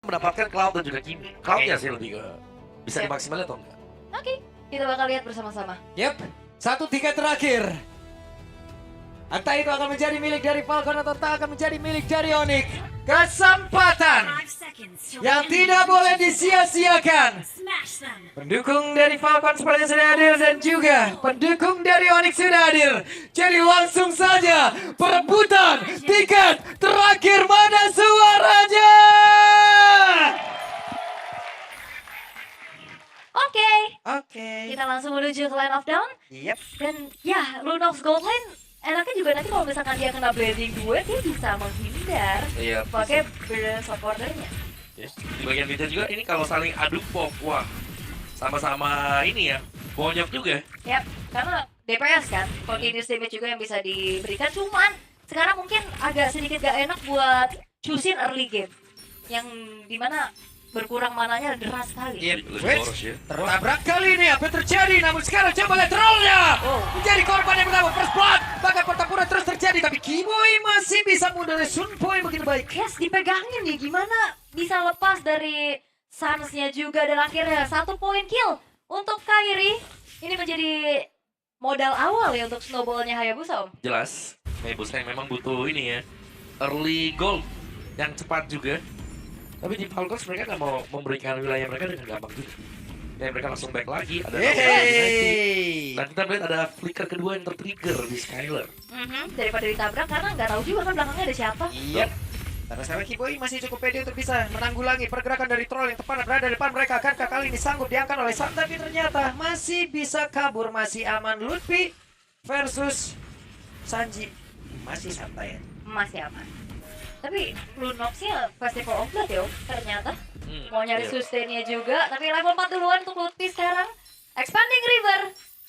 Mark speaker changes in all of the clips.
Speaker 1: mendapatkan Cloud dan juga Kimi. Cloud-nya sih lebih ke bisa dimaksimalkan atau enggak.
Speaker 2: Oke, kita bakal lihat bersama-sama.
Speaker 3: Yep, 1-3 terakhir. Entah itu akan menjadi milik dari Falcon atau tak akan menjadi milik dari Onyx. Kesempatan yang tidak boleh disia-siakan. Pendukung dari Falcon sepertinya sudah hadir dan juga pendukung dari Onyx sudah hadir. Jadi langsung saja perebutan tiket terakhir, mana suaranya?
Speaker 2: Oke, kita langsung menuju ke Line of Down.
Speaker 3: Yep.
Speaker 2: Dan ya, Lunox Gold Lane enaknya juga nanti kalau misalkan dia kena blending 2, dia bisa menghindar
Speaker 1: Iya.
Speaker 2: pakai burst of order-nya.
Speaker 1: Yes. Di bagian mid juga ini kalau saling adu pop, wah sama-sama ini ya, bonyok juga.
Speaker 2: Yap, karena DPS kan, continuous damage juga yang bisa diberikan. Cuman sekarang mungkin agak sedikit gak enak buat choosing early game, yang dimana berkurang mananya deras sekali.
Speaker 1: Lebih
Speaker 3: Wait,
Speaker 1: boros ya.
Speaker 3: tertabrak kali ini apa yang terjadi? Namun sekarang coba lihat trollnya menjadi korban yang pertama, first blood. Bahkan pertempuran terus terjadi, tapi Kiboy masih bisa mundur dari Sunpo yang begitu baik.
Speaker 2: Yes, dipegangin nih, gimana bisa lepas dari Suns-nya juga. Dan akhirnya 1 poin kill untuk Kairi. Ini menjadi modal awal ya untuk snowball-nya Hayabusa, Om.
Speaker 1: Jelas, Hayabusa yang memang butuh ini ya, early goal yang cepat juga. Tapi di Falcons mereka nggak mau memberikan wilayah mereka dengan gampang juga. Ya mereka langsung back lagi, ada
Speaker 3: Yeay.
Speaker 1: dan kita melihat ada flicker kedua yang tertrigger di Skylar.
Speaker 2: Daripada ditabrak karena nggak tahu juga kan belakangnya ada siapa.
Speaker 3: Iya. Karena sekarang Kiboy masih cukup pede untuk bisa menanggulangi pergerakan dari troll yang tepat berada di depan mereka. Akankah kali ini sanggup diangkat oleh Sam? Tapi ternyata masih bisa kabur, masih aman. Lutfi versus Sanji masih santai.
Speaker 2: Masih aman. Tapi Lunox-nya Festival of Blood ya, Om, ternyata. Mau nyari sustain-nya juga, tapi level 4 duluan untuk Lutfi sekarang. Expanding River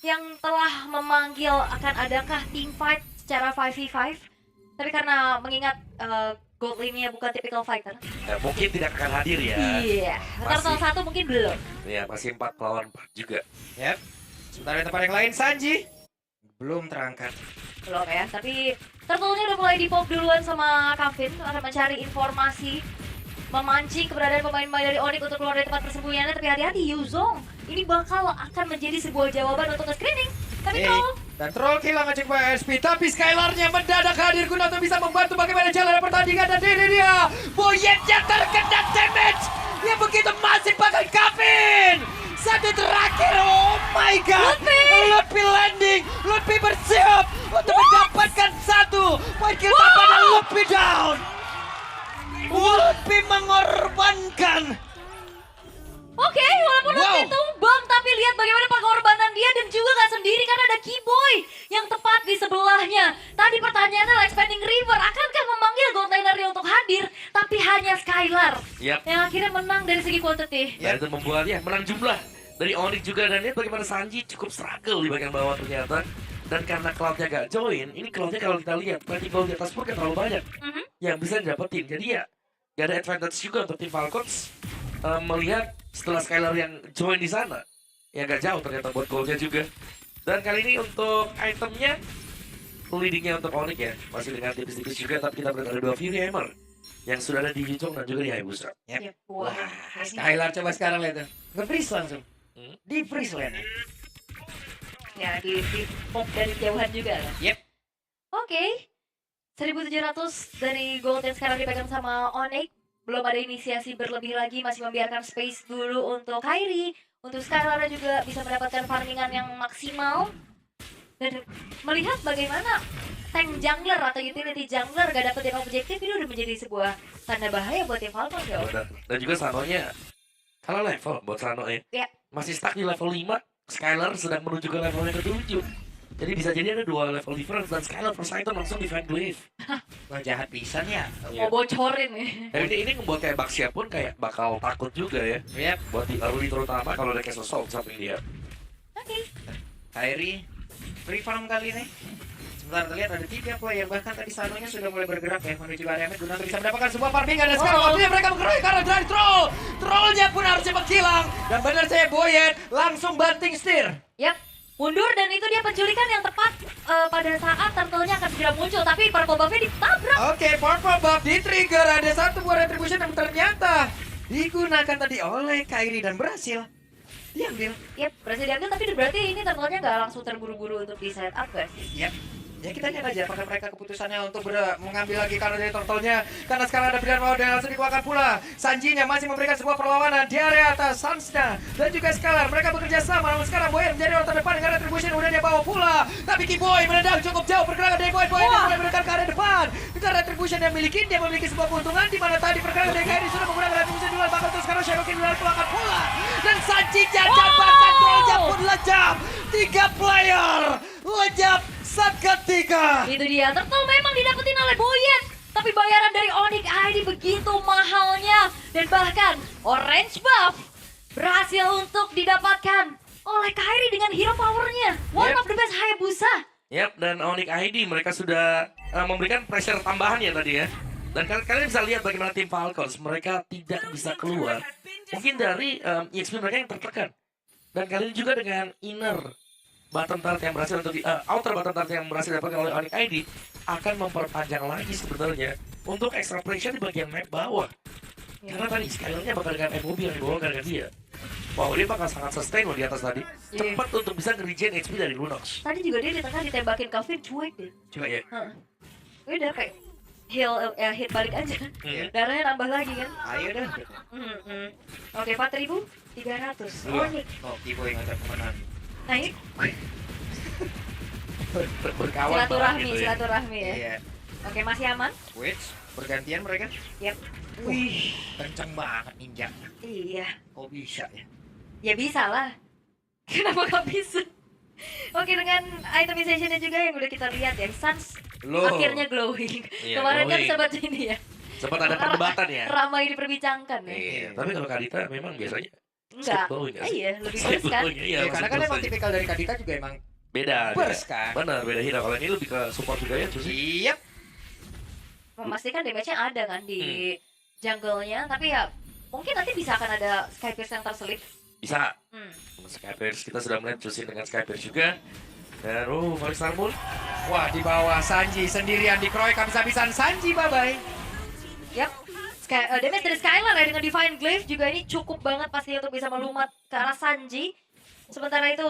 Speaker 2: yang telah memanggil akan adakah team fight secara 5v5. Tapi karena mengingat Gold Lane-nya bukan typical fighter.
Speaker 1: Ya, mungkin tidak akan hadir ya.
Speaker 2: Iya, Turtle 1 mungkin belum.
Speaker 1: Ya masih 4 lawan 4 juga.
Speaker 3: Yap. Sementara di tempat yang lain Sanji belum terangkat.
Speaker 2: Belum ya, tapi Turtle-nya udah mulai di-pop duluan sama Kavin. Akan mencari informasi, memancing keberadaan pemain-pemain dari Onyx untuk keluar dari tempat persembunyiannya. Tapi hati-hati, Yuzong ini bakal akan menjadi sebuah jawaban untuk nge-screening. Tapi Troll
Speaker 3: Dan Troll kehilangan checkpoint SP, tapi Skylar-nya mendadak hadir guna untuk bisa membantu bagaimana jalan pertandingan. Dan ini dia, Boyetnya terkena damage yang begitu masif bahkan Kavin. Satu terakhir, oh my god, Lutfi landing, Lutfi bersiap untuk mendapatkan satu poin kill tanpa dan Lutfi down. Lutfi mengorbankan.
Speaker 2: Oke, walaupun Lutfi tumbang, tapi lihat bagaimana pengorbanan dia dan juga gak sendiri karena ada Kiboy yang tepat di sebelahnya. Tadi pertanyaannya adalah Expanding River, akankah memanggil gold laner-nya untuk hadir, tapi hanya Skylar yang akhirnya menang dari segi quantity.
Speaker 1: Dan itu membuatnya menang jumlah dari Onyx juga. Dan lihat bagaimana Sanji cukup struggle di bagian bawah ternyata. Dan karena Cloud-nya gak join, ini Cloud-nya kalau kita lihat, vertical di atas pun gak terlalu banyak yang bisa didapetin. Jadi ya, gak ada advantage juga untuk tim Falcons melihat setelah Skylar yang join di sana. Ya gak jauh ternyata buat goalnya juga. Dan kali ini untuk itemnya, leadingnya untuk Onyx ya, masih dengan tipis-tipis juga. Tapi kita melihat ada 2 Fury Hammer yang sudah ada di Yuzong dan juga di Hayabusa.
Speaker 3: Yep.
Speaker 2: Wah,
Speaker 3: Skylar coba sekarang lihat tuh, nge-freeze langsung. Di freeze lane.
Speaker 2: ya di pop dari jauhan juga kan.
Speaker 3: Yep.
Speaker 2: Oke, 1.700 dari gold yang sekarang dipegang sama Onyx. Belum ada inisiasi berlebih lagi, masih membiarkan space dulu untuk Kairi. Untuk Skylar juga bisa mendapatkan farmingan yang maksimal. Dan melihat bagaimana tank jungler atau utility jungler gak dapetin objektif, ini udah menjadi sebuah tanda bahaya buat tim Falcon ya.
Speaker 1: Dan juga Sanonya kalah level buat Sano ya. Masih stuck di level 5. Skylar sedang menuju ke level yang ke-7. Jadi bisa jadi ada 2 level difference dan Skylar first item langsung di Glaive.
Speaker 3: Wah, jahat pisan ya.
Speaker 2: Mau bocorin nih.
Speaker 1: Ini membuat kayak Baxia pun kayak bakal takut juga ya.
Speaker 3: Yep.
Speaker 1: Buat di early terutama kalau ada Castle Salt samping dia.
Speaker 2: Oke.
Speaker 3: Kairi free farm kali ini. Sebentar terlihat ada 3 player, bahkan tadi Sanonya sudah mulai bergerak ya menuju area mid guna untuk bisa mendapatkan sebuah farming. Dan sekarang waktunya mereka bergerak karena dari troll. Trollnya pun harus cepat hilang. Dan benar saya Boyet langsung banting setir.
Speaker 2: Yap, mundur dan itu dia penculikan yang tepat pada saat turtle-nya akan segera muncul. Tapi purple buff-nya ditabrak.
Speaker 3: Oke, purple buff di trigger, ada satu buah retribution yang ternyata digunakan tadi oleh Kairi dan berhasil diambil.
Speaker 2: Yap, berhasil diambil tapi berarti ini turtle-nya nggak langsung terburu-buru untuk di set up gak sih?
Speaker 3: Yap. Ya kita lihat aja apakah mereka keputusannya untuk mengambil lagi karena dari turtle-nya. Karena sekarang ada pilihan mau dan langsung dikeluarkan pula. Sanjinya masih memberikan sebuah perlawanan di area atas Sansnya dan juga Scalar. Mereka bekerja sama namun sekarang Boyer menjadi orang terdepan dengan retribution udah dia bawa pula. Tapi Kiboy menendang cukup jauh pergerakan dari Boy. Boy dia mulai menekan ke area depan. Dengan retribution yang miliki dia memiliki sebuah keuntungan di mana tadi pergerakan dari Kairi sudah menggunakan retribution duluan bahkan terus sekarang Shadow King keluarkan pula. Dan Sanjinya dapatkan trollnya pun lejap. 3 player lejap seketika.
Speaker 2: Itu dia, turtle memang didapetin oleh Boyet. Tapi bayaran dari Onyx ID begitu mahalnya. Dan bahkan orange buff berhasil untuk didapatkan oleh Kairi dengan hero powernya. One of the best Hayabusa.
Speaker 1: Yap, dan Onyx ID mereka sudah memberikan pressure tambahan ya tadi ya. Dan kalian bisa lihat bagaimana tim Falcons, mereka tidak bisa keluar. Mungkin dari EXP mereka yang tertekan. Dan kalian juga dengan inner button tart yang berhasil untuk outer button tart yang berhasil didapatkan oleh Onyx ID akan memperpanjang lagi sebenarnya untuk extra pressure di bagian map bawah. Karena tadi Skylarnya bakal dengan FOB yang dibawa gara-gara dia. Wow, dia bakal sangat sustain loh di atas tadi. Cepat untuk bisa nge-regen HP dari Lunox.
Speaker 2: Tadi juga dia di tengah ditembakin Calvin cuek deh.
Speaker 1: Coba ya.
Speaker 2: Udah kayak hit balik aja. Darahnya nambah lagi kan.
Speaker 3: Ayo dah.
Speaker 2: Oke, 4.300. Onyx.
Speaker 3: Oh, Kiboy ngajak kemana?
Speaker 2: Nah ini
Speaker 1: Berkawan
Speaker 2: silaturahmi,
Speaker 1: gitu ya.
Speaker 2: silaturahmi ya.
Speaker 3: Iya.
Speaker 2: Oke, masih aman?
Speaker 3: Wait, bergantian mereka?
Speaker 2: Yap.
Speaker 3: Wih, kenceng banget ninja.
Speaker 2: Iya.
Speaker 3: Kok bisa ya?
Speaker 2: Ya bisa lah. Kenapa gak bisa? Oke, dengan itemizationnya juga yang udah kita lihat ya, Sans
Speaker 3: Loh.
Speaker 2: akhirnya glowing.
Speaker 1: Iya,
Speaker 2: Kemarin kan
Speaker 1: glowing.
Speaker 2: sempat ini ya,
Speaker 1: Sempat ada perdebatan ya.
Speaker 2: ramai diperbincangkan ya.
Speaker 1: Iya, tapi kalau Kadita memang biasanya
Speaker 2: Enggak.
Speaker 1: glowing nggak sih?
Speaker 2: Iya, lebih
Speaker 1: skip
Speaker 2: burst kan.
Speaker 1: glowing, iya,
Speaker 3: Ya, karena kan
Speaker 1: masih
Speaker 3: emang
Speaker 1: burst aja.
Speaker 3: tipikal dari Kadita juga emang
Speaker 1: Beda.
Speaker 3: burst kan?
Speaker 1: Benar, beda hero. Kalau ini lebih ke support juga ya, Cusi.
Speaker 3: Yep.
Speaker 2: Memastikan damage-nya ada kan di jungle-nya, tapi ya mungkin nanti bisa akan ada Skypierce yang terselip.
Speaker 1: Bisa.
Speaker 2: Hmm.
Speaker 1: Skypierce kita sudah melihat Cusi dengan Skypierce juga. Dan Felix Salmon.
Speaker 3: Wah, di bawah Sanji sendirian dikeroyok habis-habisan. Sanji bye-bye.
Speaker 2: Yap. Damage dari Skylar ya dengan Divine Glaive juga ini cukup banget pasti untuk bisa melumat ke arah Sanji. Sementara itu,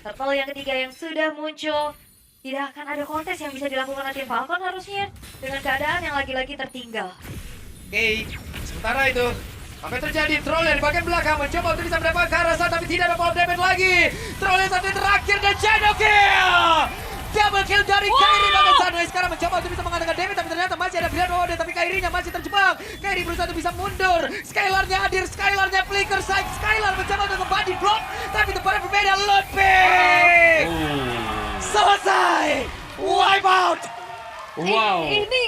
Speaker 2: turtle yang ketiga yang sudah muncul, tidak akan ada kontes yang bisa dilakukan oleh tim Falcon harusnya dengan keadaan yang lagi-lagi tertinggal.
Speaker 3: Oke, sementara itu apa yang terjadi? Troll yang di bagian belakang mencoba untuk bisa mendapatkan ke arah sana, tapi tidak ada power damage lagi. Troll yang satu terakhir dan Shadow Kill. Double kill dari Kairi bahkan Sunway sekarang mencoba untuk bisa mengadakan damage, tapi ternyata masih ada Grand Order, tapi Kairi-nya masih terjebak. Kairi berusaha untuk bisa mundur. Skylar-nya hadir, Skylar-nya flicker side. Skylar mencoba untuk nge-body block, tapi tempatnya berbeda. Ludwig selesai. Wipe out.
Speaker 1: Wow.
Speaker 2: Ini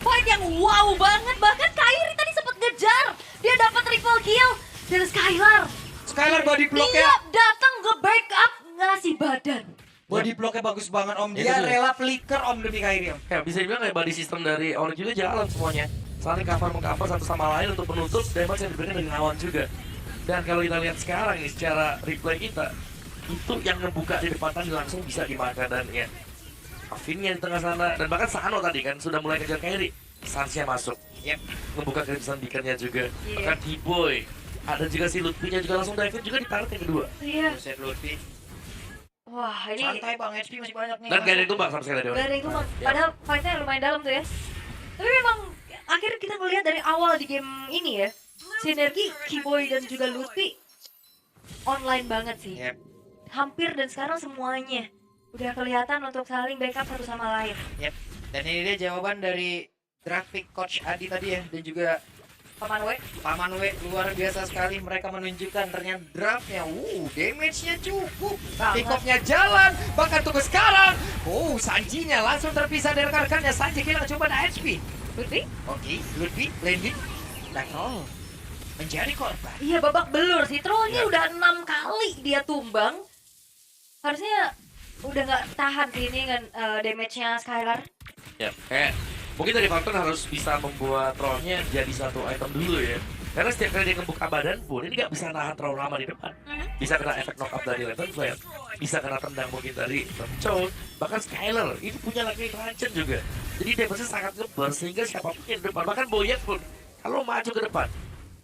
Speaker 2: fight yang wow banget, bahkan Kairi tadi sempat ngejar. Dia dapat triple kill dari Skylar.
Speaker 3: Skylar body
Speaker 2: Dia
Speaker 3: block-nya.
Speaker 2: datang nge-backup ngasih badan.
Speaker 3: Body block-nya bagus banget Om.
Speaker 1: Itu
Speaker 3: Dia
Speaker 1: dia.
Speaker 3: rela flicker Om demi Kairi Om.
Speaker 1: Ya, bisa dibilang kayak body system dari Onyx juga jalan semuanya. Saling cover-mengcover satu sama lain untuk menutup damage yang diberikan dari lawan juga. Dan kalau kita lihat sekarang ini secara replay kita, itu yang ngebuka di depan tadi langsung bisa dimakan dan ya. Afinnya di tengah sana dan bahkan Sano tadi kan sudah mulai kejar Kairi. Sansnya masuk.
Speaker 3: Yep.
Speaker 1: Ngebuka Crimson Beacon-nya juga.
Speaker 2: Iya.
Speaker 1: Bahkan T-Boy. Ada juga si Lutfi-nya juga langsung dive juga di turret yang kedua.
Speaker 2: Iya.
Speaker 3: Buset Lutfi.
Speaker 2: Wah, ini
Speaker 3: Santai Bang, HP masih banyak nih.
Speaker 1: Dan gak ada yang tumbang sama sekali dari
Speaker 2: gak ada yang tumbang. Padahal fightnya lumayan dalam tuh ya. Tapi memang akhirnya kita melihat dari awal di game ini ya, sinergi Kiboy dan juga Lutfi online banget sih.
Speaker 3: Yep.
Speaker 2: Hampir dan sekarang semuanya udah kelihatan untuk saling backup satu sama lain.
Speaker 3: Yep. Dan ini dia jawaban dari grafik Coach Adi tadi ya, dan juga
Speaker 2: Paman W.
Speaker 3: Paman W luar biasa sekali. Mereka menunjukkan ternyata draftnya, damage-nya cukup, pick up-nya jalan, bahkan tunggu sekarang. Sanji-nya langsung terpisah dari rekan-rekannya. Sanji kehilangan cuma HP.
Speaker 2: Lutfi?
Speaker 3: Oke, Ludwig landing. Troll menjadi korban.
Speaker 2: Iya, babak belur sih. Trollnya
Speaker 1: Iya.
Speaker 2: udah 6 kali dia tumbang. Harusnya udah nggak tahan sih ini dengan damage-nya Skylar.
Speaker 1: Ya, mungkin dari Falcon harus bisa membuat trollnya jadi satu item dulu ya. Karena setiap kali dia ngebuka badan pun, ini nggak bisa nahan terlalu lama di depan. Bisa kena efek knock up dari Lantern Flare, bisa kena tendang mungkin dari Chow, bahkan Skylar, ini punya lagi Rancen juga. Jadi damage-nya sangat ngebar sehingga siapapun yang di depan, bahkan Boyet pun, kalau maju ke depan,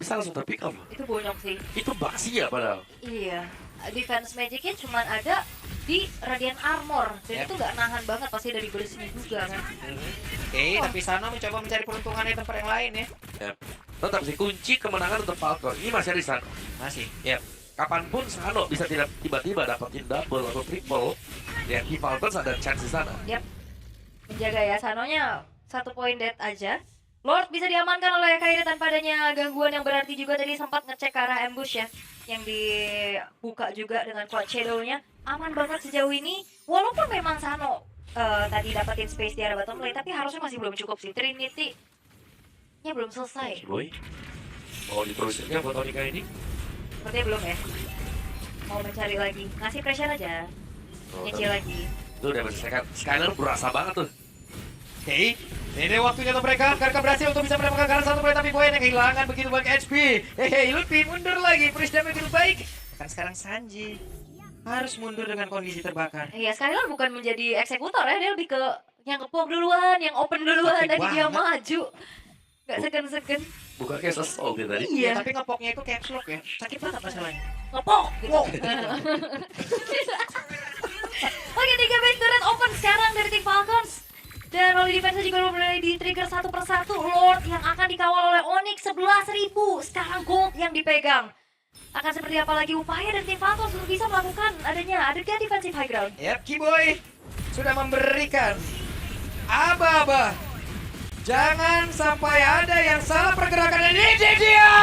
Speaker 1: bisa langsung terpick up.
Speaker 2: Itu bonyok sih.
Speaker 1: Itu baksi ya padahal.
Speaker 2: Iya. Defense magicnya cuma ada di Radiant Armor. Dan
Speaker 3: Yep.
Speaker 2: itu nggak nahan banget pasti dari bersihnya juga kan.
Speaker 3: Oke, tapi Sano mencoba mencari peruntungan di tempat yang lain ya.
Speaker 1: Ya. Tetap sih kunci kemenangan untuk Falcon. Ini masih ada di Sano.
Speaker 3: Masih.
Speaker 1: Ya. Kapanpun Sano bisa tidak tiba-tiba dapetin double atau triple. Ya di Falcons ada chance di sana.
Speaker 2: Menjaga ya, Sanonya 1 poin dead aja. Lord bisa diamankan oleh Kairi tanpa adanya gangguan yang berarti juga tadi sempat ngecek ke arah ambush ya. Yang dibuka juga dengan Cloud Shadow-nya. Aman banget sejauh ini. Walaupun memang Sano tadi dapetin space di arah bottom lane, tapi harusnya masih belum cukup sih. Trinity-nya belum selesai.
Speaker 1: Boy. Mau diterusinnya buat Onika ini?
Speaker 2: Sepertinya belum ya. Mau mencari lagi. Ngasih pressure aja.
Speaker 1: Oh,
Speaker 2: Nyicil lagi.
Speaker 1: Tuh udah bersekat. Skyler berasa banget tuh.
Speaker 3: Oke, ini waktunya untuk mereka. Karena berhasil untuk bisa mendapatkan kalah 1 poin, tapi poin yang kehilangan begitu banyak HP. Hehe, Lutfi mundur lagi. Freeze damage lebih baik. Kan sekarang Sanji harus mundur dengan kondisi terbakar.
Speaker 2: Iya, Skylar bukan menjadi eksekutor ya, dia lebih ke yang ngepok duluan, yang open duluan,
Speaker 3: Taktik
Speaker 2: tadi dia
Speaker 3: banget.
Speaker 2: maju. Gak segen-segen.
Speaker 1: Bukan kayak sesol dia tadi.
Speaker 2: Iya,
Speaker 3: Tapi ngepoknya itu caps lock ya. Sakit banget masalahnya.
Speaker 2: ngepok gitu. Oke, 3 base turret open sekarang dari tim Falcons. Dan Holy Defense juga udah mulai di-trigger satu persatu. Lord yang akan dikawal oleh Onyx 11.000. Sekarang gold yang dipegang. Akan seperti apa lagi upaya dari tim Falcons untuk bisa melakukan adanya defensive high ground.
Speaker 3: Yap, Kiboy sudah memberikan aba-aba. Jangan sampai ada yang salah pergerakan, dan ini dia!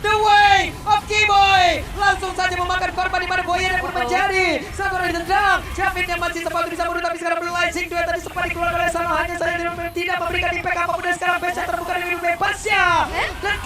Speaker 3: The way of Kiboy langsung saja memakan korban di mana Boyen yang pun menjadi satu orang ditendang. Javin yang masih sempat bisa mundur, tapi sekarang Blazing dua tadi sempat dikeluarkan oleh Sano, hanya saja tidak memberikan impact apapun, dan sekarang Besa terbuka dengan bebasnya. Dan